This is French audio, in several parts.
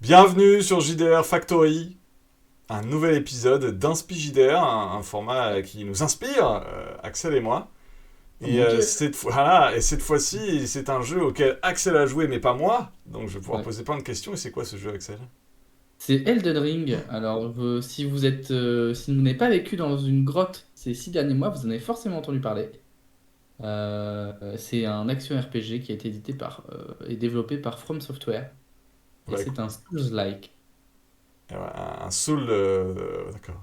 Bienvenue sur JDR Factory, un nouvel épisode d'Inspi JDR, un format qui nous inspire, Axel et moi. Oh mon Dieu. Voilà, et cette fois-ci, c'est un jeu auquel Axel a joué, mais pas moi. Donc je vais pouvoir Ouais. poser plein de questions. Et c'est quoi ce jeu, Axel? C'est Elden Ring. Alors, si vous n'avez pas vécu dans une grotte ces 6 derniers mois, vous en avez forcément entendu parler. C'est un action RPG qui a été édité et développé par From Software. Et Bah, c'est un Souls-like. un Soul, d'accord.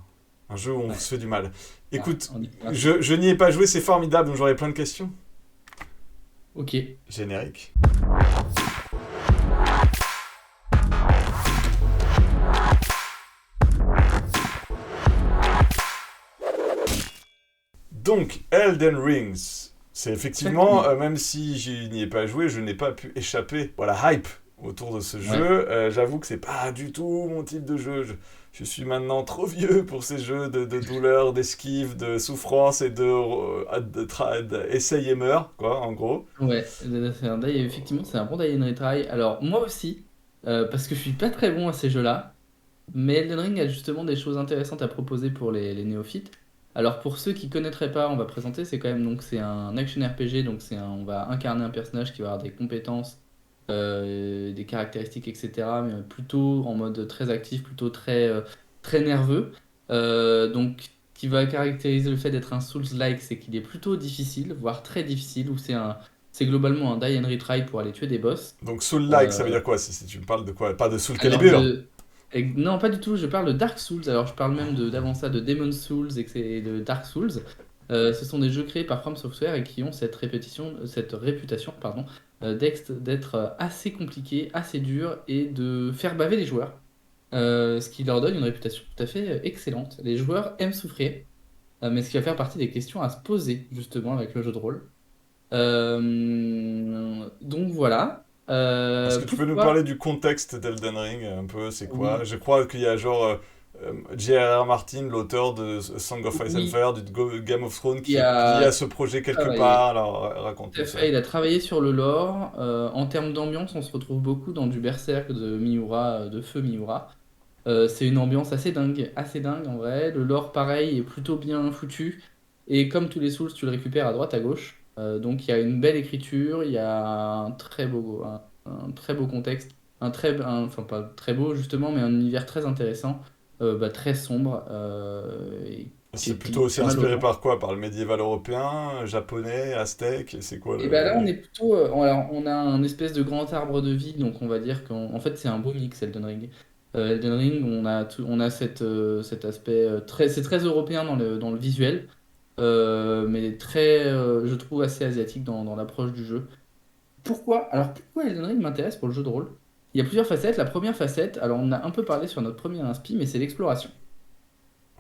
Un jeu où on Ouais. se fait du mal. Ah, Écoute, on y va. je n'y ai pas joué, c'est formidable, donc j'aurai plein de questions. Ok. Générique. Donc, Elden Rings. C'est effectivement, Exactement. même si je n'y ai pas joué, je n'ai pas pu échapper à la hype autour de ce Ouais. jeu. J'avoue que c'est pas du tout mon type de jeu. Je suis maintenant trop vieux pour ces jeux de douleur, d'esquive, de souffrance et essaye et meurs, quoi, en gros. Ouais. Effectivement, c'est un bon die and retry. Alors, moi aussi, parce que je suis pas très bon à ces jeux-là. Mais Elden Ring a justement des choses intéressantes à proposer pour les néophytes. Alors pour ceux qui connaîtraient pas, on va présenter, c'est quand même donc c'est un action RPG, donc on va incarner un personnage qui va avoir des compétences, des caractéristiques, etc. Mais plutôt en mode très actif, plutôt très nerveux. Donc qui va caractériser le fait d'être un Souls-like, c'est qu'il est plutôt difficile, voire très difficile, où c'est globalement un die and retry pour aller tuer des boss. Donc Soul-like, ça veut Euh, dire quoi si tu me parles de quoi? Pas de Soul alors Calibur. non, pas du tout, je parle de Dark Souls. Alors je parle même d'avant ça de Demon Souls et de Dark Souls. Ce sont des jeux créés par From Software et qui ont cette réputation pardon, d'être assez compliqués, assez durs et de faire baver les joueurs. Ce qui leur donne une réputation tout à fait excellente. Les joueurs aiment souffrir, mais ce qui va faire partie des questions à se poser justement avec le jeu de rôle. Donc voilà. Est-ce que tu peux nous parler Pourquoi? du contexte d'Elden Ring un peu? C'est quoi? Oui, Je crois qu'il y a genre J.R.R. Martin, l'auteur de Song of Ice and oui, Fire, Game of Thrones, il y qui est lié à a ce projet quelque part. travaillé. Alors Tout raconte-nous à ça. fait, il a travaillé sur le lore. En termes d'ambiance, on se retrouve beaucoup dans du Berserk de Miura, de Feu Miura. C'est une ambiance assez dingue en vrai. Le lore, pareil, est plutôt bien foutu. Et comme tous les Souls, tu le récupères à droite, à gauche. Donc il y a une belle écriture, il y a un très beau contexte, enfin pas très beau justement, mais un univers très intéressant, très sombre, et C'est qui plutôt aussi fait mal aux inspiré dents. par quoi? Par le médiéval européen, japonais, aztèque? C'est quoi Et ben là, on le... est plutôt. Alors, on a un espèce de grand arbre de vie, donc on va dire qu'en fait, c'est un beau mix, Elden Ring. Elden Ring, on a cet aspect c'est très européen dans le visuel, mais je trouve, assez asiatique dans l'approche du jeu. Pourquoi Elden Ring m'intéresse pour le jeu de rôle? Il y a plusieurs facettes. La première facette, alors on a un peu parlé sur notre premier inspi, mais c'est l'exploration.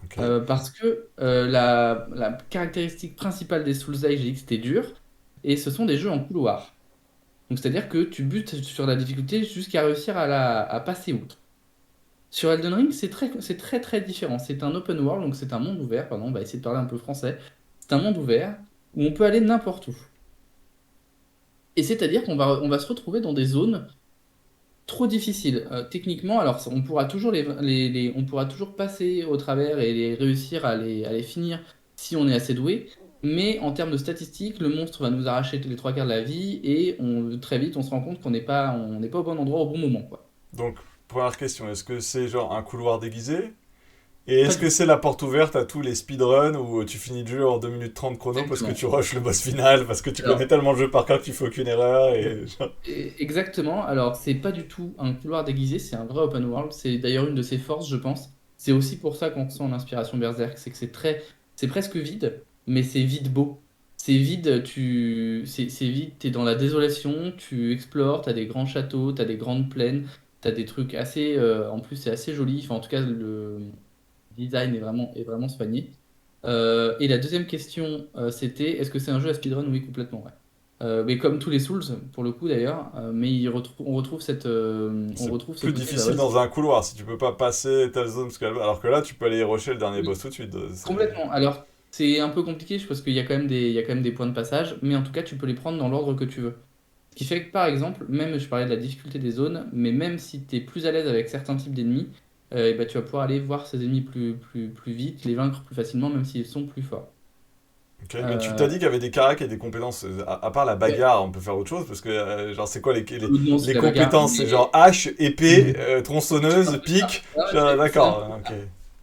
Ok. Parce que la caractéristique principale des Souls-like, j'ai dit que c'était dur, et ce sont des jeux en couloir. Donc, c'est-à-dire que tu butes sur la difficulté jusqu'à réussir à passer outre. Sur Elden Ring, c'est très très différent. C'est un open world, donc c'est un monde ouvert. Pardon, on va essayer de parler un peu français. C'est un monde ouvert où on peut aller n'importe où. Et c'est-à-dire qu'on va se retrouver dans des zones trop difficiles. Techniquement, alors on pourra toujours on pourra toujours passer au travers et réussir à les finir si on est assez doué. Mais en termes de statistiques, le monstre va nous arracher les trois quarts de la vie et très vite on se rend compte qu'on n'est pas au bon endroit au bon moment, quoi. Donc, première question, est-ce que c'est genre un couloir déguisé? Et Pas est-ce du que tout. c'est la porte ouverte à tous les speedruns où tu finis le jeu en 2 minutes 30 chrono parce que Exactement. tu rushes le boss final, parce que tu connais Alors, tellement le jeu par cœur que tu fais aucune erreur et... exactement. Alors, c'est pas du tout un couloir déguisé, c'est un vrai open world. C'est d'ailleurs une de ses forces, je pense. C'est aussi pour ça qu'on ressent l'inspiration Berserk, c'est que c'est presque vide, mais c'est vide beau. C'est vide, c'est vide, t'es dans la désolation, tu explores, t'as des grands châteaux, t'as des grandes plaines, t'as des trucs en plus c'est assez joli. Enfin, en tout cas, le design est vraiment soigné. Et la deuxième question, c'était est-ce que c'est un jeu à speedrun? Oui, complètement, ouais. Mais comme tous les Souls, pour le coup d'ailleurs, mais on C'est retrouve ce plus côté, bah difficile ouais, dans un couloir si tu peux pas passer telle zone, alors que là tu peux aller rusher le dernier boss oui, tout de suite. complètement. Alors, c'est un peu compliqué parce qu'il y a quand même des points de passage, mais en tout cas, tu peux les prendre dans l'ordre que tu veux. Ce qui fait que par exemple, même je parlais de la difficulté des zones, mais même si tu es plus à l'aise avec certains types d'ennemis, et bah, tu vas pouvoir aller voir ces ennemis plus vite, les vaincre plus facilement, même s'ils sont plus forts. Ok, mais tu t'as Euh, dit qu'il y avait des caracs et des compétences. À part la ouais, bagarre, on peut faire autre chose parce que, genre, c'est quoi non, c'est les la bagarre, compétences? C'est genre hache, épée, c'est un tronçonneuse, peu ça. pique. Non, mais c'est un peu D'accord, ok.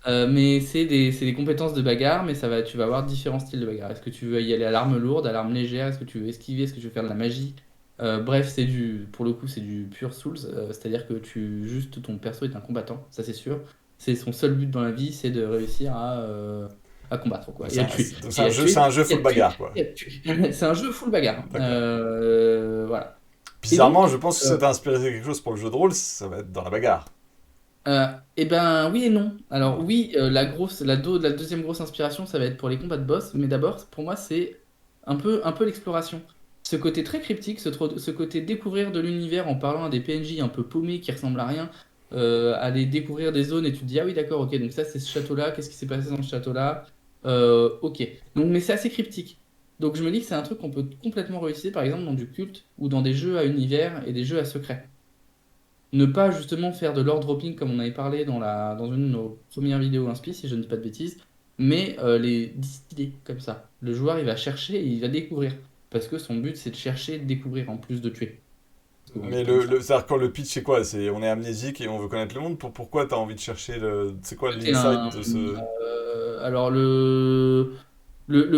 ça. Mais c'est des compétences de bagarre, mais tu vas avoir différents styles de bagarre. Est-ce que tu veux y aller à l'arme lourde, à l'arme légère? Est-ce que tu veux esquiver? Est-ce que tu veux faire de la magie? Bref, pour le coup, c'est du pur Souls. C'est-à-dire que juste ton perso est un combattant, ça c'est sûr. C'est son seul but dans la vie, c'est de réussir à combattre, quoi. Donc Et à tuer. c'est Et un à jeu, c'est tuer, un jeu et à full tuer, bagarre, quoi. et à tuer. C'est un jeu full bagarre. D'accord. Voilà. Et Bizarrement, donc, je pense que si euh, ça t'a inspiré quelque chose pour le jeu de rôle, ça va être dans la bagarre. Eh ben oui et non. Alors oui, la deuxième grosse inspiration, ça va être pour les combats de boss, mais d'abord, pour moi, c'est un peu l'exploration. Ce côté très cryptique, ce côté découvrir de l'univers en parlant à des PNJ un peu paumés qui ressemblent à rien, aller découvrir des zones et tu te dis, ah oui, d'accord, ok, donc ça c'est ce château-là, qu'est-ce qui s'est passé dans ce château-là? Ok. Donc, mais c'est assez cryptique. Donc je me dis que c'est un truc qu'on peut complètement réussir, par exemple, dans du culte ou dans des jeux à univers et des jeux à secret. Ne pas justement faire de l'ore dropping comme on avait parlé dans une de nos premières vidéos inspi, si je ne dis pas de bêtises, mais les distiller comme ça. Le joueur, il va chercher et il va découvrir. Parce que son but, c'est de chercher et de découvrir en plus de tuer. Parce que bon, il y a Mais quand même ça. c'est-à-dire quand le pitch c'est quoi? On est amnésique et on veut connaître le monde. Pourquoi t'as envie de chercher c'est quoi T'es l'insight de ce... alors, le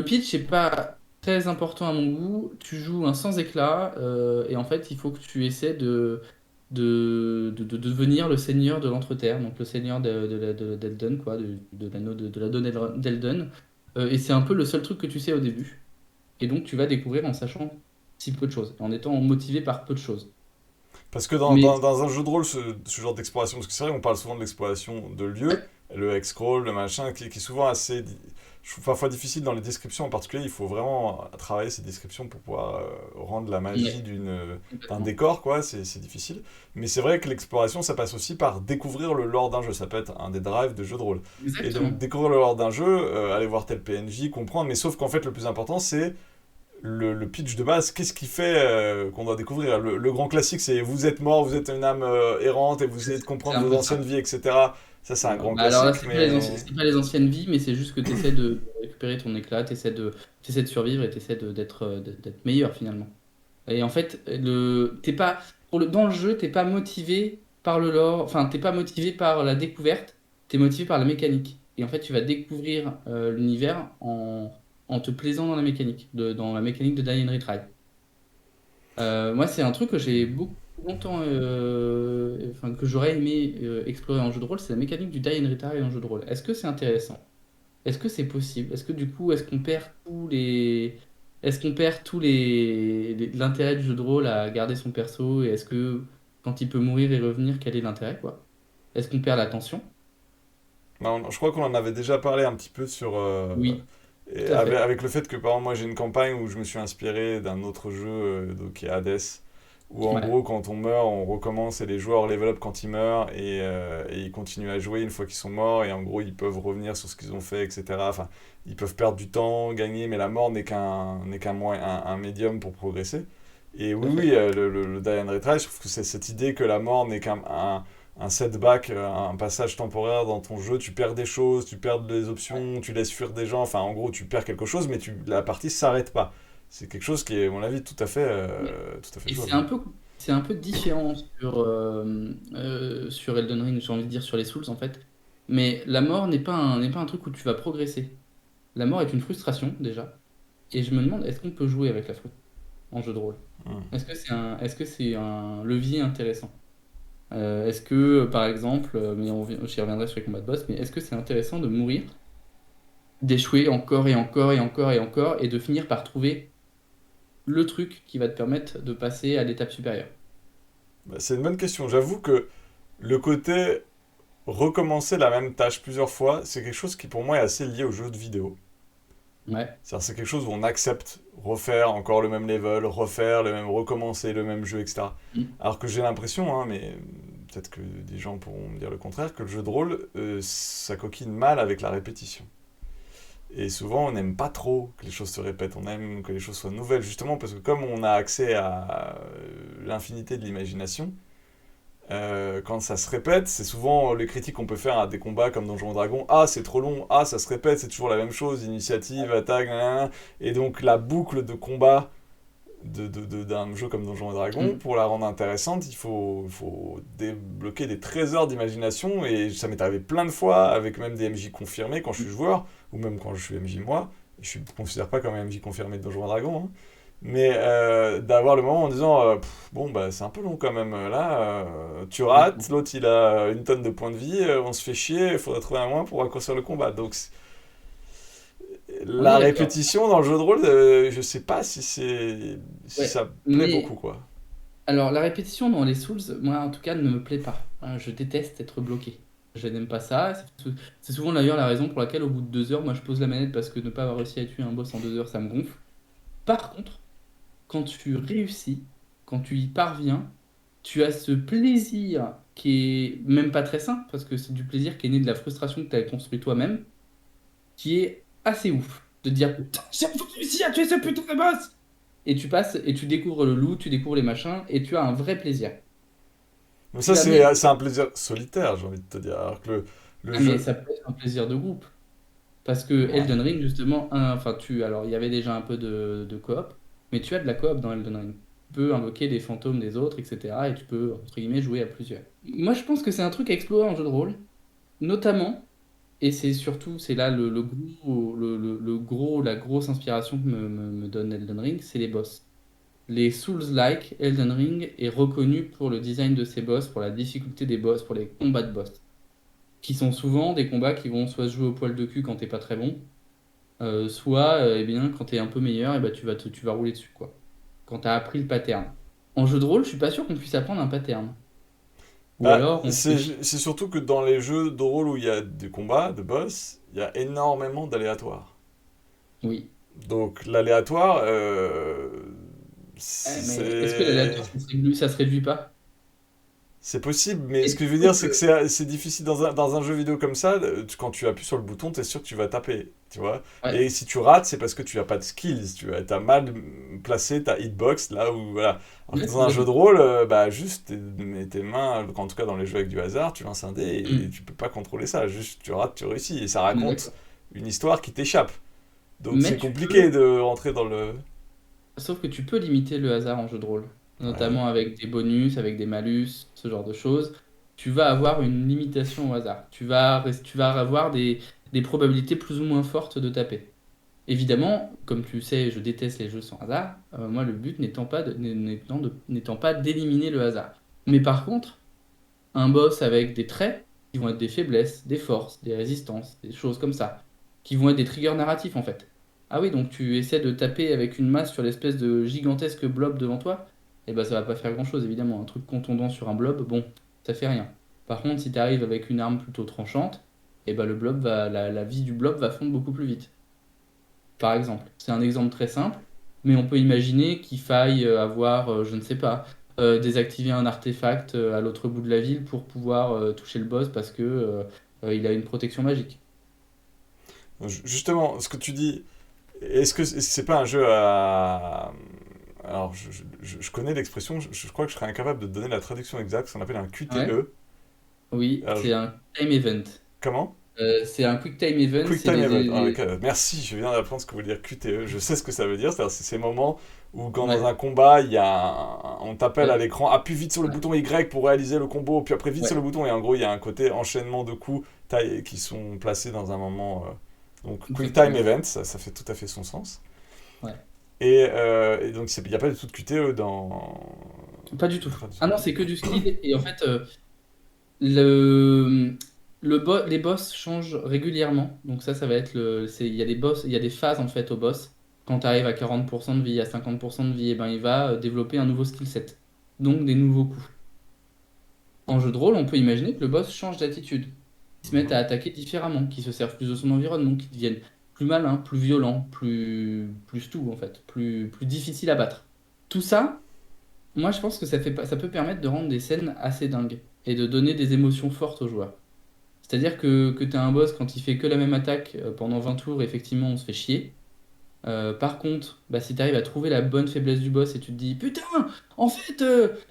pitch n'est pas très important à mon goût. Tu joues un sans éclat et en fait, il faut que tu essaies de devenir le seigneur de l'Entreterre, donc le seigneur d'Elden, quoi, de l'anneau de la donne d'Elden. Et c'est un peu le seul truc que tu sais au début. Et donc, tu vas découvrir en sachant si peu de choses, en étant motivé par peu de choses. Parce que Mais dans un jeu de rôle, ce genre d'exploration, parce que c'est vrai, on parle souvent de l'exploration de lieux, ouais, le Hexcrawl, le machin, qui est souvent assez, je trouve parfois difficile dans les descriptions en particulier. Il faut vraiment travailler ces descriptions pour pouvoir rendre la magie ouais, d'un complètement. décor, quoi. C'est difficile. Mais c'est vrai que l'exploration, ça passe aussi par découvrir le lore d'un jeu. Ça peut être un des drives de jeu de rôle. Et donc, Exactement. découvrir le lore d'un jeu, aller voir tel PNJ, comprendre. Mais sauf qu'en fait, le plus important, c'est le pitch de base, qu'est-ce qui fait qu'on doit découvrir le grand classique, c'est vous êtes mort, vous êtes une âme errante et vous essayez de C'est comprendre un vos peu anciennes ça. vies, etc. Ça, c'est un Voilà. grand Bah alors là, classique, c'est pas mais... c'est pas les anciennes vies, mais c'est juste que tu essaies de récupérer ton éclat, tu essaies de survivre et tu essaies d'être meilleur finalement. Et en fait, t'es pas, dans le jeu, t'es pas motivé par le lore, enfin, t'es pas motivé par la découverte, t'es motivé par la mécanique. Et en fait, tu vas découvrir l'univers en te plaisant dans la mécanique, dans la mécanique de Die and Retry. Moi, c'est un truc que j'ai beaucoup longtemps, enfin, que j'aurais aimé explorer en jeu de rôle, c'est la mécanique du die and retry en jeu de rôle. Est-ce que c'est intéressant? Est-ce que c'est possible? Est-ce que du coup, l'intérêt du jeu de rôle à garder son perso? Et est-ce que quand il peut mourir et revenir, quel est l'intérêt, quoi? Est-ce qu'on perd l'attention? Non, je crois qu'on en avait déjà parlé un petit peu sur... Oui, et tout à fait. avec le fait que, par exemple, moi, j'ai une campagne où je me suis inspiré d'un autre jeu, donc, qui est Hades, où en Ouais, gros, quand on meurt, on recommence et les joueurs level up quand ils meurent et ils continuent à jouer une fois qu'ils sont morts et en gros, ils peuvent revenir sur ce qu'ils ont fait, etc. Enfin, ils peuvent perdre du temps, gagner, mais la mort un médium pour progresser. Et tout oui, à oui, fait. le Die and Retry, je trouve que c'est cette idée que la mort n'est un setback, un passage temporaire dans ton jeu, tu perds des choses, tu perds des options, tu laisses fuir des gens, enfin en gros tu perds quelque chose, mais la partie s'arrête pas. C'est quelque chose qui est, à mon avis, tout à fait Et jouable. c'est un peu différent sur Elden Ring, j'ai envie de dire sur les Souls en fait. Mais la mort n'est pas un truc où tu vas progresser. La mort est une frustration déjà. Et je me demande, est-ce qu'on peut jouer avec la frustration en jeu de rôle? Hmm. Est-ce que c'est un levier intéressant? Est-ce que, par exemple, mais j'y reviendrai sur les combats de boss, mais est-ce que c'est intéressant de mourir, d'échouer encore et encore et encore et encore, et de finir par trouver le truc qui va te permettre de passer à l'étape supérieure? Bah, c'est une bonne question. J'avoue que le côté recommencer la même tâche plusieurs fois, c'est quelque chose qui pour moi est assez lié aux jeux de vidéo. Ouais. C'est quelque chose où on accepte refaire encore le même level, refaire le même, recommencer le même jeu, etc. Mm. Alors que j'ai l'impression, hein, mais peut-être que des gens pourront me dire le contraire, que le jeu de rôle, ça coquine mal avec la répétition. Et souvent, on n'aime pas trop que les choses se répètent, on aime que les choses soient nouvelles, justement parce que comme on a accès à l'infinité de l'imagination, quand ça se répète, c'est souvent les critiques qu'on peut faire à des combats comme Donjons et Dragons. Ah, c'est trop long, ah, ça se répète, c'est toujours la même chose, initiative, attaque, nanana. Et donc la boucle de combat d'un jeu comme Donjons et Dragons, Mm. pour la rendre intéressante, il faut débloquer des trésors d'imagination. Et ça m'est arrivé plein de fois, avec même des MJ confirmés quand je suis joueur, ou même quand je suis MJ moi. Je ne me considère pas comme un MJ confirmé de Donjons et Dragons, hein. Mais d'avoir le moment en disant bon, bah, c'est un peu long quand même. Là, tu Mm. rates, l'autre il a une tonne de points de vie, on se fait chier, il faudrait trouver un moyen pour raccourcir le combat. Donc On est la d'accord. répétition dans le jeu de rôle, je sais pas si Ouais. ça plaît beaucoup, Mais quoi. alors, la répétition dans les Souls, moi en tout cas, ne me plaît pas. Je déteste être bloqué. Je n'aime pas ça. C'est souvent d'ailleurs la raison pour laquelle, au bout de 2 heures, moi je pose la manette parce que ne pas avoir réussi à tuer un boss en 2 heures, ça me gonfle. Par contre, quand tu réussis, quand tu y parviens, tu as ce plaisir qui est même pas très sain, parce que c'est du plaisir qui est né de la frustration que tu as construit toi-même, qui est assez ouf. De dire, putain, j'ai enfin réussi à tuer ce putain de boss! Et tu passes et tu découvres le loup, tu découvres les machins, et tu as un vrai plaisir. Mais Si ça, jamais. c'est un plaisir solitaire, j'ai envie de te dire. Alors que le Ah, mais jeu. ça peut être un plaisir de groupe. Parce que Ouais. Elden Ring, justement, enfin, alors il y avait déjà un peu de coop, mais tu as de la coop dans Elden Ring. Tu peux invoquer des fantômes des autres, etc. Et tu peux, entre guillemets, jouer à plusieurs. Moi, je pense que c'est un truc à explorer en jeu de rôle, notamment, et c'est surtout, c'est là la grosse inspiration que me donne Elden Ring, c'est les boss. Les Souls-like, Elden Ring est reconnu pour le design de ses boss, pour la difficulté des boss, pour les combats de boss, qui sont souvent des combats qui vont soit se jouer au poil de cul quand t'es pas très bon, soit, eh bien, quand tu es un peu meilleur, eh ben, tu vas rouler dessus, quoi. Quand tu as appris le pattern. En jeu de rôle, je suis pas sûr qu'on puisse apprendre un pattern. Ou Bah, alors, on peut... c'est surtout que dans les jeux de rôle où il y a des combats, de boss, il y a énormément d'aléatoires. Oui. Donc l'aléatoire, Mais est-ce que l'aléatoire, ça se réduit pas? c'est possible, mais ce Et que je veux dire, sauf c'est que que... c'est difficile dans un jeu vidéo comme ça. Quand tu appuies sur le bouton, t'es sûr que tu vas taper, tu vois. Ouais, Et si tu rates, c'est parce que tu as pas de skills, tu as mal placé ta hitbox là où voilà. Alors ouais, que c'est dans un jeu de exactement. rôle, bah juste mets tes mains, en tout cas dans les jeux avec du hasard, tu lances un dé et Hmm. tu peux pas contrôler ça. Juste tu rates, tu réussis et ça On est raconte d'accord. une histoire qui t'échappe. Donc Mais c'est tu compliqué peux... de rentrer dans le. Sauf que tu peux limiter le hasard en jeu de rôle. Ouais. Notamment avec des bonus, avec des malus, ce genre de choses. Tu vas avoir une limitation au hasard. Tu vas avoir des probabilités plus ou moins fortes de taper. Évidemment, comme tu sais, je déteste les jeux sans hasard. Moi, le but n'étant pas d'éliminer le hasard. Mais par contre, un boss avec des traits qui vont être des faiblesses, des forces, des résistances, des choses comme ça, qui vont être des triggers narratifs en fait. Ah oui, donc tu essaies de taper avec une masse sur l'espèce de gigantesque blob devant toi, et ben ça va pas faire grand-chose évidemment. Un truc contondant sur un blob, bon, ça fait rien. Par contre, si tu arrives avec une arme plutôt tranchante, et ben la vie du blob va fondre beaucoup plus vite par exemple. C'est un exemple très simple, mais on peut imaginer qu'il faille avoir, je ne sais pas, désactiver un artefact à l'autre bout de la ville pour pouvoir toucher le boss parce que il a une protection magique. Justement, ce que tu dis, est-ce que c'est pas un jeu à. Alors, je connais l'expression, je crois que je serais incapable de te donner la traduction exacte, ce qu'on appelle un Ouais. QTE. Oui, Alors, c'est un time event. comment? C'est un quick time event, Quick c'est Time Event. Ah, ok, merci, je viens d'apprendre ce que veut dire QTE. Je sais ce que ça veut dire, c'est-à-dire c'est ces moments où quand dans Ouais, un combat, on t'appelle à ouais, l'écran, appuie vite sur le ouais, bouton Y pour réaliser le combo, puis après vite sur le ouais, bouton, et en gros, il y a un côté enchaînement de coups qui sont placés dans un moment. Donc, Quick Time effectivement. Event, ça fait tout à fait son sens. Ouais. Et donc, il n'y a pas du tout de QTE dans. Pas du tout. la traduction. Ah non, c'est que du skill. Et en fait, Le, les boss changent régulièrement. Donc ça va être il y a des boss, il y a des phases en fait au boss. Quand tu arrives à 40% de vie, à 50% de vie, et ben il va développer un nouveau skill set. Donc des nouveaux coups. En jeu de rôle, on peut imaginer que le boss change d'attitude. Qu'il se mette à Mhm. attaquer différemment, qu'il se serve plus de son environnement, qu'il devienne plus malin, plus violent, plus tout en fait, plus difficile à battre. Tout ça, moi je pense que ça peut permettre de rendre des scènes assez dingues et de donner des émotions fortes aux joueurs. C'est-à-dire que tu as un boss, quand il fait que la même attaque pendant 20 tours, effectivement, on se fait chier. Par contre, bah, si tu arrives à trouver la bonne faiblesse du boss et tu te dis putain, en fait,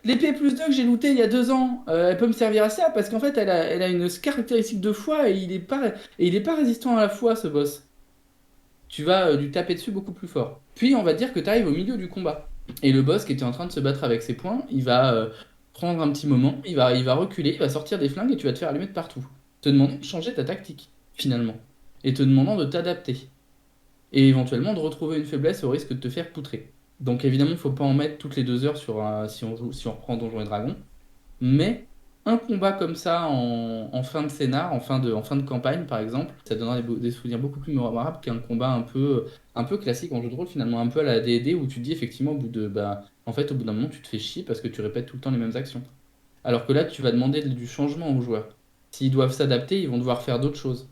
l'épée +2 que j'ai looté il y a 2 ans, elle peut me servir à ça parce qu'en fait, elle a une caractéristique de foi et il est pas résistant à la foi, ce boss. Tu vas lui taper dessus beaucoup plus fort. Puis, on va dire que tu arrives au milieu du combat. Et le boss qui était en train de se battre avec ses poings, il va prendre un petit moment, il va reculer, il va sortir des flingues et tu vas te faire allumer de partout. Te demandant de changer ta tactique, finalement. Et te demandant de t'adapter et éventuellement de retrouver une faiblesse au risque de te faire poutrer. Donc évidemment, il ne faut pas en mettre toutes les 2 heures si on reprend Donjons et Dragons, mais un combat comme ça en fin de scénar, en fin de campagne par exemple, ça donnera des souvenirs beaucoup plus mémorables qu'un combat un peu classique en jeu de rôle finalement, un peu à la D&D où tu te dis effectivement au bout d'un moment tu te fais chier parce que tu répètes tout le temps les mêmes actions. Alors que là, tu vas demander du changement aux joueurs. S'ils doivent s'adapter, ils vont devoir faire d'autres choses.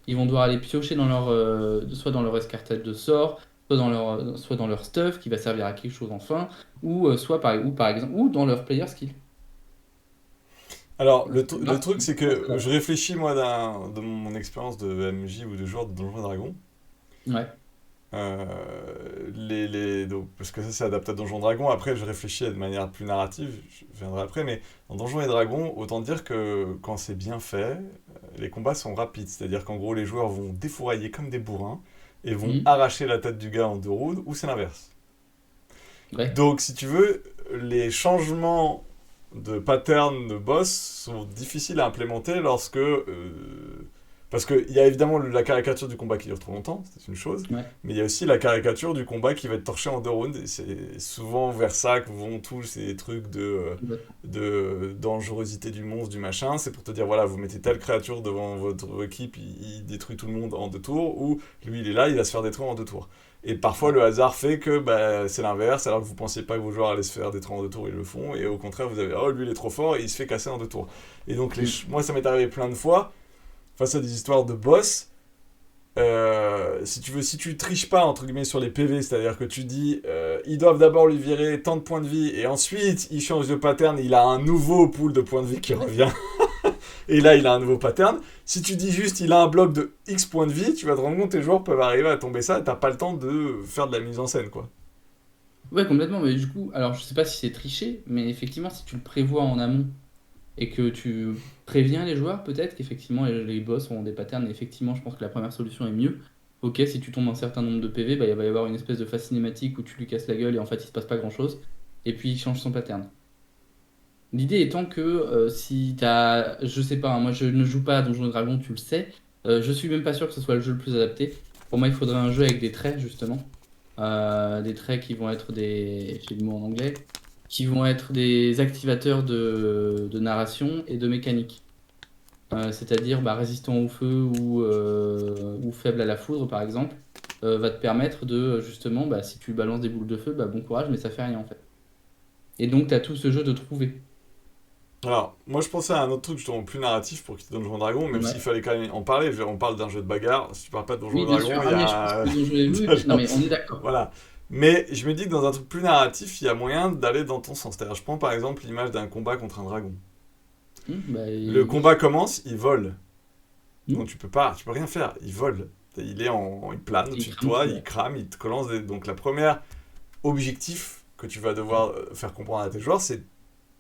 Ils vont devoir aller piocher soit dans leur escartelle de sorts, soit dans leur stuff qui va servir à quelque chose enfin, ou par exemple, ou dans leur player skill. Alors, le Là, truc, c'est que je réfléchis, moi, de mon expérience de MJ ou de joueur de Donjons et Dragons. ouais. Euh, donc, parce que ça, c'est adapté à Donjons et Dragons. Après, je réfléchis de manière plus narrative, je viendrai après. Mais dans Donjons et Dragons, autant dire que quand c'est bien fait, les combats sont rapides. C'est-à-dire qu'en gros, les joueurs vont défourailler comme des bourrins et vont Mhm. arracher la tête du gars en 2 rounds, ou c'est l'inverse. Ouais. Donc, si tu veux, les changements de pattern de boss sont difficiles à implémenter lorsque. Parce qu'il y a évidemment la caricature du combat qui dure trop longtemps, c'est une chose, Ouais. mais il y a aussi la caricature du combat qui va être torché en 2 rounds, et c'est souvent vers ça que vont tous ces trucs Complètement. de dangerosité du monstre, du machin. C'est pour te dire, voilà, vous mettez telle créature devant votre équipe, il détruit tout le monde en 2 tours, ou lui il est là, il va se faire détruire en 2 tours. Et parfois, le hasard fait que bah, c'est l'inverse, alors que vous pensiez pas que vos joueurs allaient se faire détruire en 2 tours, ils le font, et au contraire, vous avez, oh, lui il est trop fort, et il se fait casser en 2 tours. Et donc, Mhm. moi, ça m'est arrivé plein de fois, face à des histoires de boss, si tu veux, si tu triches pas, entre guillemets, sur les PV, c'est-à-dire que tu dis, ils doivent d'abord lui virer tant de points de vie, et ensuite, il change de pattern, il a un nouveau pool de points de vie qui revient, et là, il a un nouveau pattern. Si tu dis juste, il a un bloc de X points de vie, tu vas te rendre compte que tes joueurs peuvent arriver à tomber ça, et t'as pas le temps de faire de la mise en scène, quoi. Ouais, complètement. Mais du coup, alors je sais pas si c'est triché, mais effectivement, si tu le prévois en amont et que tu préviens les joueurs, peut-être qu'effectivement les boss auront des patterns. Et effectivement, je pense que la première solution est mieux. Ok, si tu tombes un certain nombre de PV, bah, il va y avoir une espèce de phase cinématique où tu lui casses la gueule et en fait il se passe pas grand-chose. Et puis il change son pattern. L'idée étant que si t'as, je sais pas, hein, moi je ne joue pas à Donjons et Dragons, tu le sais. Je suis même pas sûr que ce soit le jeu le plus adapté. Pour moi, il faudrait un jeu avec des traits justement. Des traits qui vont être j'ai le mot en anglais, qui vont être des activateurs de narration et de mécanique. C'est-à-dire bah, résistant au feu ou faible à la foudre par exemple, va te permettre de justement, bah, si tu balances des boules de feu, bah, bon courage, mais ça fait rien en fait. Et donc tu as tout ce jeu de trouver. Alors, moi je pensais à un autre truc justement plus narratif pour quitter Donjons et Dragons, même s'il Ouais. fallait quand même en parler. On parle d'un jeu de bagarre. Si tu parles pas de Donjons Oui, et bien sûr. Dragons, il Ah, y mais je pense a. que je l'ai vu. Non, mais on est d'accord. Voilà. Mais je me dis que dans un truc plus narratif, il y a moyen d'aller dans ton sens. C'est-à-dire, je prends par exemple l'image d'un combat contre un dragon. Bah, Le oui. combat commence, il vole. Donc Hmm. tu peux rien faire. Il vole. Il plane Il au-dessus de crame toi, tout, il ouais. crame, il te lance Donc la première objectif que tu vas devoir faire comprendre à tes joueurs, c'est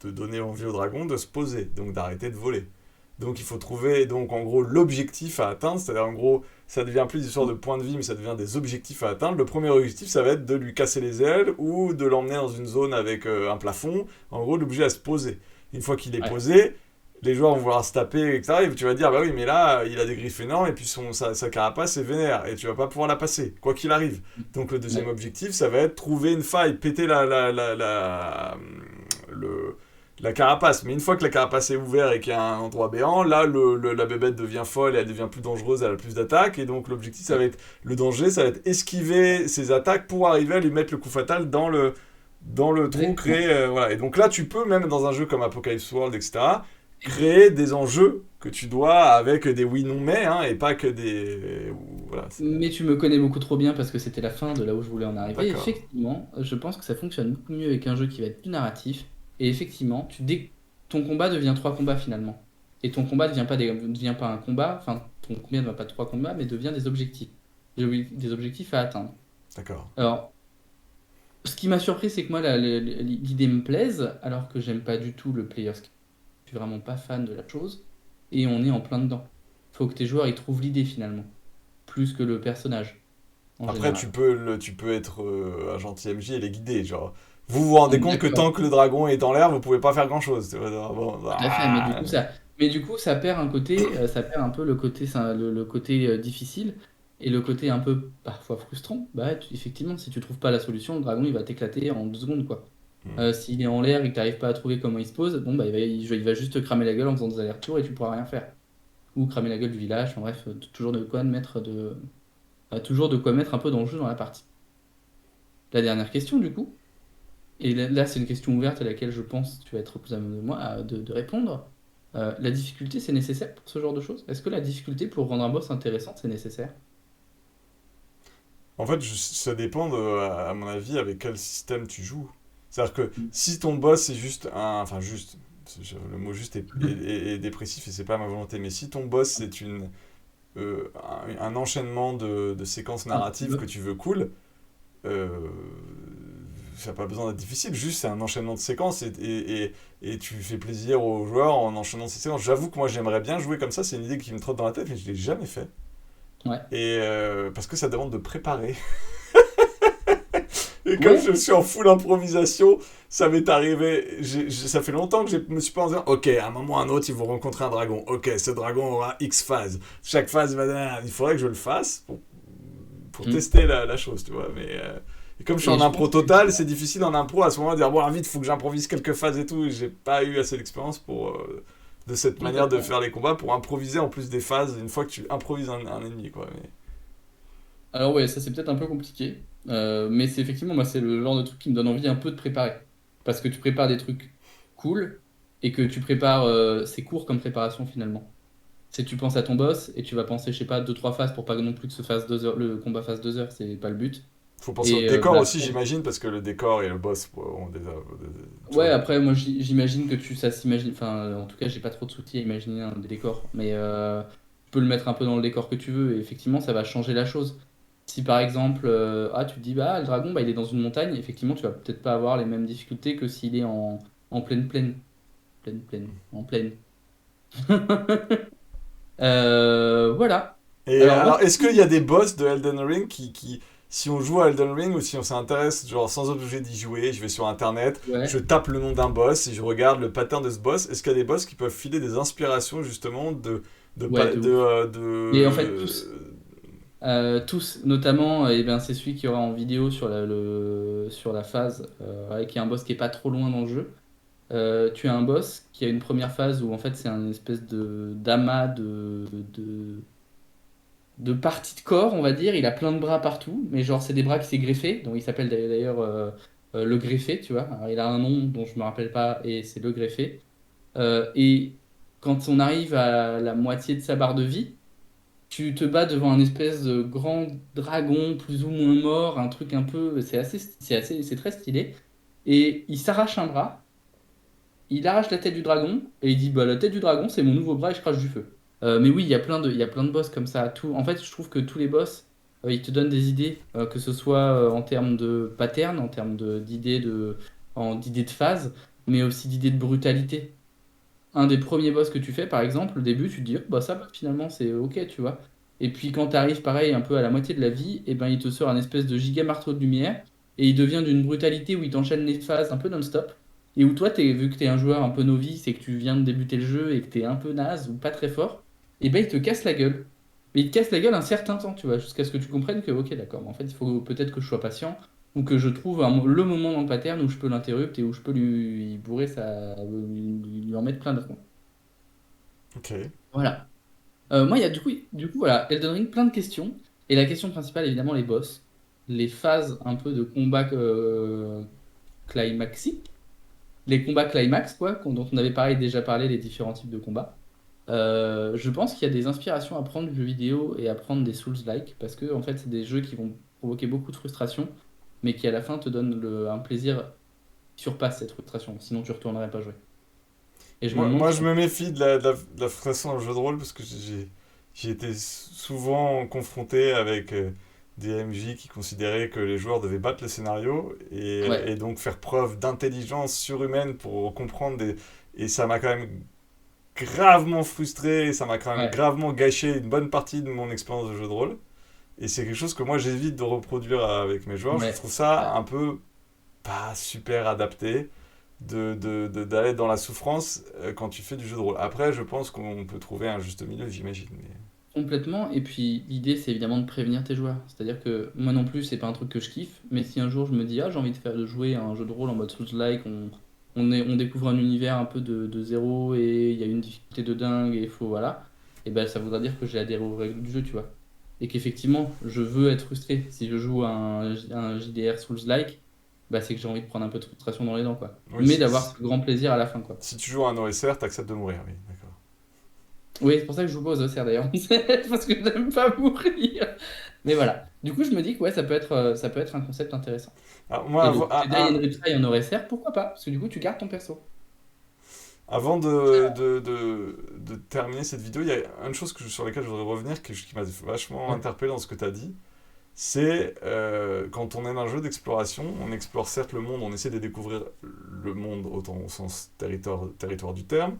de donner envie au dragon de se poser, donc d'arrêter de voler. Donc il faut trouver donc en gros l'objectif à atteindre, c'est-à-dire en gros ça devient plus une histoire de points de vie mais ça devient des objectifs à atteindre. Le premier objectif ça va être de lui casser les ailes ou de l'emmener dans une zone avec un plafond, en gros l'objet à se poser. Une fois qu'il est Ouais. posé, les joueurs vont vouloir se taper, etc. Et tu vas dire, bah oui, mais là, il a des griffes énormes et puis sa carapace est vénère et tu vas pas pouvoir la passer, quoi qu'il arrive. Donc le deuxième Ouais. objectif, ça va être trouver une faille, péter la carapace. Mais une fois que la carapace est ouverte et qu'il y a un endroit béant, là, la bébête devient folle et elle devient plus dangereuse, elle a plus d'attaques. Et donc l'objectif, ça va être le danger, ça va être esquiver ses attaques pour arriver à lui mettre le coup fatal dans le trou Exactement. créé. Voilà. Et donc là, tu peux, même dans un jeu comme Apocalypse World, etc., créer des enjeux que tu dois avec des oui non mais hein, et pas que des voilà c'est Mais tu me connais beaucoup trop bien parce que c'était la fin de là où je voulais en arriver. d'accord. Effectivement, je pense que ça fonctionne beaucoup mieux avec un jeu qui va être plus narratif. Et effectivement, ton combat devient 3 combats finalement. et ton combat ne devient pas un combat, enfin, ton combat ne va pas 3 combats, mais devient des objectifs. Des objectifs à atteindre. D'accord. Alors, ce qui m'a surpris, c'est que moi, l'idée me plaise, alors que j'aime pas du tout le player skill. Je suis vraiment pas fan de la chose, et on est en plein dedans. Faut que tes joueurs ils trouvent l'idée finalement, plus que le personnage, en Après, général. tu peux être un gentil MJ et les guider. Genre, vous vous rendez compte que D'accord. tant que le dragon est en l'air, vous pouvez pas faire grand-chose. Tu vois, genre, bon, Tout à fait, mais du coup, ça perd un côté, ça perd un peu le côté, le côté difficile et le côté un peu parfois frustrant. Bah, effectivement, si tu trouves pas la solution, le dragon il va t'éclater en 2 secondes, quoi. hmm. S'il est en l'air et que tu n'arrives pas à trouver comment il se pose, bon, bah, il va juste te cramer la gueule en faisant des allers-retours et tu pourras rien faire. Ou cramer la gueule du village, enfin, bref, toujours de quoi mettre un peu dans le jeu dans la partie. La dernière question, du coup, et là, c'est une question ouverte à laquelle je pense que tu vas être plus à même de moi de répondre. La difficulté, c'est nécessaire pour ce genre de choses? Est-ce que la difficulté pour rendre un boss intéressant, c'est nécessaire? En fait, ça dépend, à mon avis, avec quel système tu joues. C'est-à-dire que Mm. si ton boss est juste un... Enfin, juste... Le mot juste est dépressif et c'est pas ma volonté, mais si ton boss c'est un enchaînement de séquences Un narratives que peu. tu veux cool, euh, ça n'a pas besoin d'être difficile, juste c'est un enchaînement de séquences et tu fais plaisir aux joueurs en enchaînant ces séquences. J'avoue que moi j'aimerais bien jouer comme ça, c'est une idée qui me trotte dans la tête, mais je l'ai jamais fait. Ouais. Et parce que ça demande de préparer. Et comme Ouais. je suis en full improvisation, ça m'est arrivé. Ça fait longtemps que je me suis pas en disant, ok, à un moment ou à un autre, ils vont rencontrer un dragon. Ok, ce dragon aura X phases. Chaque phase va donner. Il faudrait que je le fasse pour Mm. tester la chose, tu vois. Mais et comme je suis Et en je impro pense que total, c'est difficile en impro à ce moment de dire, bon, vite, faut que j'improvise quelques phases et tout. J'ai pas eu assez d'expérience pour. De cette manière de complètement. faire les combats pour improviser en plus des phases une fois que tu improvises un ennemi, quoi. Mais... Alors ouais, ça c'est peut-être un peu compliqué, mais c'est effectivement, moi c'est le genre de truc qui me donne envie un peu de préparer. Parce que tu prépares des trucs cool et que tu prépares, c'est court comme préparation finalement. C'est tu penses à ton boss et tu vas penser, je sais pas, 2, 3 phases pour pas non plus que ce fasse 2 heures, le combat fasse 2 heures, c'est pas le but. Faut penser au Et décor bah, aussi, j'imagine, parce que le décor et le boss ont tu ouais, vois. après moi j'imagine que ça s'imagine, enfin en tout cas j'ai pas trop de soucis à imaginer un décor, mais tu peux le mettre un peu dans le décor que tu veux et effectivement ça va changer la chose. Si par exemple, tu te dis bah le dragon bah, il est dans une montagne, effectivement tu vas peut-être pas avoir les mêmes difficultés que s'il est en en plaine. Voilà. Et Alors moi alors, est-ce qu'il y a des boss de Elden Ring si on joue à Elden Ring ou si on s'intéresse, genre sans obligé d'y jouer, je vais sur internet, je ouais, tape le nom d'un boss et je regarde le pattern de ce boss, est-ce qu'il y a des boss qui peuvent filer des inspirations justement ouais de ouf. Et en fait de... tous, notamment, eh ben, c'est celui qui aura en vidéo sur la phase, avec un boss qui est pas trop loin dans le jeu. Tu as un boss qui a une première phase où en fait c'est un espèce de d'amas de parties de corps, on va dire. Il a plein de bras partout, mais genre c'est des bras qui s'est greffé, donc il s'appelle d'ailleurs le greffé, tu vois. Alors, il a un nom dont je me rappelle pas et c'est le greffé. Et quand on arrive à la moitié de sa barre de vie, tu te bats devant un espèce de grand dragon plus ou moins mort, un truc un peu, c'est très stylé. Et il s'arrache un bras, il arrache la tête du dragon et il dit bah la tête du dragon c'est mon nouveau bras et je crache du feu. Mais oui, il y a plein de boss comme ça. En fait, je trouve que tous les boss, ils te donnent des idées, que ce soit en termes de pattern, en termes d'idées de phase, mais aussi d'idées de brutalité. Un des premiers boss que tu fais, par exemple, au début, tu te dis, oh, bah ça, finalement, c'est ok, tu vois. Et puis quand tu arrives, pareil, un peu à la moitié de la vie, et ben il te sort un espèce de giga marteau de lumière, et il devient d'une brutalité où il t'enchaîne les phases un peu non-stop, et où toi, vu que tu es un joueur un peu novice et que tu viens de débuter le jeu et que tu es un peu naze ou pas très fort, et ben il te casse la gueule. Mais il te casse la gueule un certain temps, tu vois, jusqu'à ce que tu comprennes que, ok, d'accord, mais en fait, il faut peut-être que je sois patient, ou que je trouve le moment dans le pattern où je peux l'interrompre et où je peux lui bourrer lui en mettre plein de ronds. Ok. Voilà. Moi, il y a du coup, voilà, Elden Ring, plein de questions. Et la question principale, évidemment, les boss. Les phases un peu de combat climaxique. Les combats climax, quoi, dont on avait déjà parlé, les différents types de combats. Je pense qu'il y a des inspirations à prendre du jeu vidéo et à prendre des Souls-like, parce que, en fait, c'est des jeux qui vont provoquer beaucoup de frustration, mais qui, à la fin, te donnent un plaisir qui surpasse cette frustration. Sinon, tu retournerais pas jouer. Et je me Moi, demande moi, si je me méfie de la frustration dans le jeu de rôle parce que j'ai été souvent confronté avec des MJ qui considéraient que les joueurs devaient battre le scénario ouais, et donc faire preuve d'intelligence surhumaine pour comprendre des... Et ça m'a quand même gravement frustré, et ça m'a quand même ouais, gravement gâché une bonne partie de mon expérience de jeu de rôle. Et c'est quelque chose que moi j'évite de reproduire avec mes joueurs. Je ouais, trouve ça ouais. un peu pas super adapté d'aller dans la souffrance quand tu fais du jeu de rôle. Après, je pense qu'on peut trouver un juste milieu, j'imagine. Mais... Complètement. Et puis l'idée, c'est évidemment de prévenir tes joueurs. C'est-à-dire que moi non plus, c'est pas un truc que je kiffe. Mais si un jour je me dis, ah, j'ai envie de jouer à un jeu de rôle en mode Souls-like, on découvre un univers un peu de zéro et il y a une difficulté de dingue et il faut, voilà. Et ben ça voudra dire que j'ai adhéré aux règles du jeu, tu vois. Et qu'effectivement, je veux être frustré. Si je joue à un JDR Souls-like, bah, c'est que j'ai envie de prendre un peu de frustration dans les dents, quoi. Oui, Mais d'avoir ce grand plaisir à la fin, quoi. si tu joues à un OSR, t'acceptes de mourir, oui, d'accord. Oui, c'est pour ça que je joue pas aux OCR d'ailleurs. C'est parce que j'aime pas mourir. Mais voilà. Du coup, je me dis que ouais, ça peut être un concept intéressant. Alors, moi, Et le côté Die and Retry en OSR, pourquoi pas? Parce que du coup, tu gardes ton perso. avant de terminer cette vidéo, il y a une chose sur laquelle je voudrais revenir qui m'a vachement Ouais, interpellé dans ce que tu as dit. C'est quand on aime un jeu d'exploration, on explore certes le monde, on essaie de découvrir le monde autant au sens territoire du terme,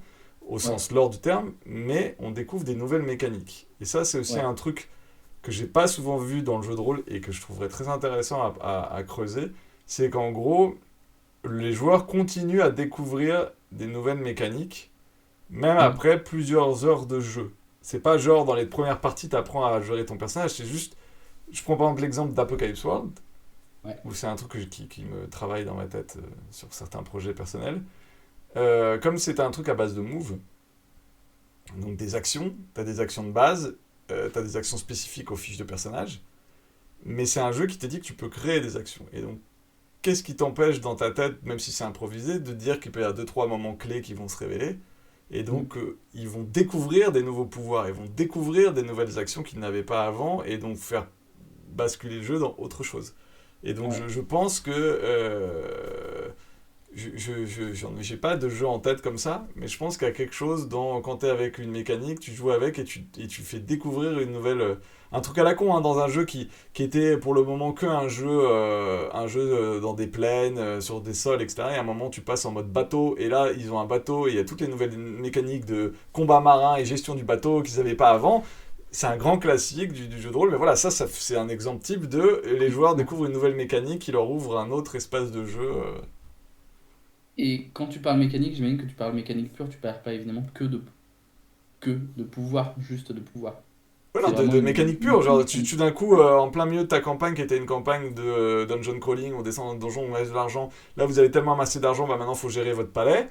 au ouais, sens lore du terme, mais on découvre des nouvelles mécaniques. Et ça, c'est aussi ouais. un truc que j'ai pas souvent vu dans le jeu de rôle et que je trouverais très intéressant à creuser, c'est qu'en gros, les joueurs continuent à découvrir des nouvelles mécaniques, même Mm. après plusieurs heures de jeu. C'est pas genre dans les premières parties, t'apprends à gérer ton personnage, c'est juste je prends par exemple l'exemple d'Apocalypse World, Ouais. où c'est un truc qui me travaille dans ma tête sur certains projets personnels. Comme c'est un truc à base de move, donc des actions, t'as des actions de base, t'as des actions spécifiques aux fiches de personnage, mais c'est un jeu qui te dit que tu peux créer des actions. Et donc, qu'est-ce qui t'empêche dans ta tête, même si c'est improvisé, de dire qu'il peut y avoir 2-3 moments clés qui vont se révéler et Mm. donc, ils vont découvrir des nouveaux pouvoirs, ils vont découvrir des nouvelles actions qu'ils n'avaient pas avant, et donc faire basculer le jeu dans autre chose. Et donc Ouais. je pense que j'ai pas de jeu en tête comme ça, mais je pense qu'il y a quelque chose dans quand t'es avec une mécanique, tu joues avec et tu fais découvrir une nouvelle un truc à la con hein, dans un jeu qui était pour le moment que un jeu dans des plaines, sur des sols, etc. Et à un moment tu passes en mode bateau et là ils ont un bateau et il y a toutes les nouvelles mécaniques de combat marin et gestion du bateau qu'ils n'avaient pas avant. C'est un grand classique du jeu de rôle, mais voilà, ça c'est un exemple type de les joueurs découvrent une nouvelle mécanique qui leur ouvre un autre espace de jeu. Et quand tu parles mécanique, j'imagine que tu parles mécanique pure, tu parles pas évidemment que de pouvoir, juste de pouvoir. Voilà, C'est vraiment de une mécanique pure, genre mécanique. tu d'un coup, en plein milieu de ta campagne qui était une campagne de dungeon crawling, on descend dans le donjon, on reste de l'argent, là vous avez tellement amassé d'argent, bah maintenant faut gérer votre palais.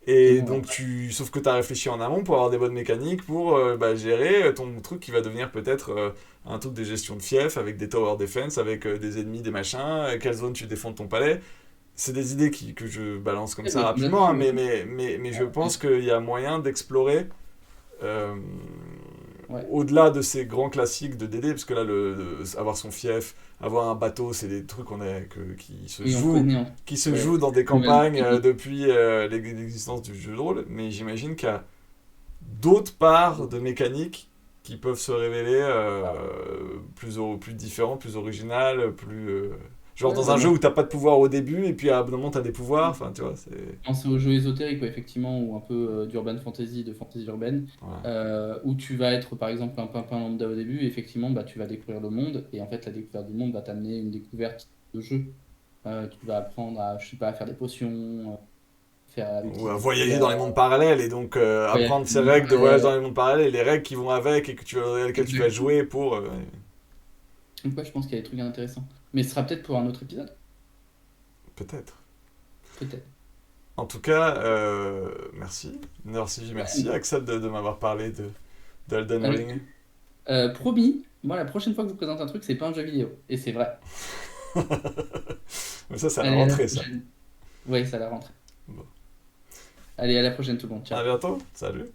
Et Ouais. donc sauf que tu as réfléchi en amont pour avoir des bonnes mécaniques pour bah, gérer ton truc qui va devenir peut-être un truc de gestion de fief avec des tower defense, avec des ennemis, des machins, quelle zone tu défends de ton palais. C'est des idées que je balance comme Ouais, ça bah, rapidement, complètement, hein, mais mais je ouais. pense qu'il y a moyen d'explorer euh, Ouais. au-delà de ces grands classiques de DD, parce que là, avoir son fief, avoir un bateau, c'est des trucs Oui, on connaît qui se ouais, jouent dans des cette nouvelle campagnes mécanique. depuis l'existence du jeu de rôle, mais j'imagine qu'il y a d'autres parts de mécaniques qui peuvent se révéler plus différentes, plus originales, plus... genre Ouais, dans bah un jeu moi, où t'as pas de pouvoir au début, et puis à un moment t'as des pouvoirs, enfin tu vois, c'est... penser aux jeux ésotériques, ouais, effectivement, ou un peu d'urban fantasy, de fantasy urbaine, Voilà. où tu vas être par exemple un pimpin lambda au début, et effectivement, bah, tu vas découvrir le monde, et en fait, la découverte du monde va t'amener une découverte de jeu. Tu vas apprendre à, je sais pas, à faire des potions, à Ou à utiliser, voyager dans les mondes parallèles et donc voyager apprendre dans ces le monde règles de voyage dans parallèle. les mondes parallèles, les règles qui vont avec et lesquelles tu vas Exactement. jouer pour. Donc, ouais, je pense qu'il y a des trucs intéressants. Mais ce sera peut-être pour un autre épisode, Peut-être. peut-être. En tout cas, merci. Merci, Bah, merci Axel de m'avoir parlé d'Elden avec Ring. promis, moi, la prochaine fois que je vous présente un truc, c'est pas un jeu vidéo. Et c'est vrai. Mais ça, c'est à la Allez, à la rentrée, ça. prochaine. Ouais, ça la rentrée. Bon. Allez, à la prochaine, tout le monde. À Ciao. bientôt. Salut.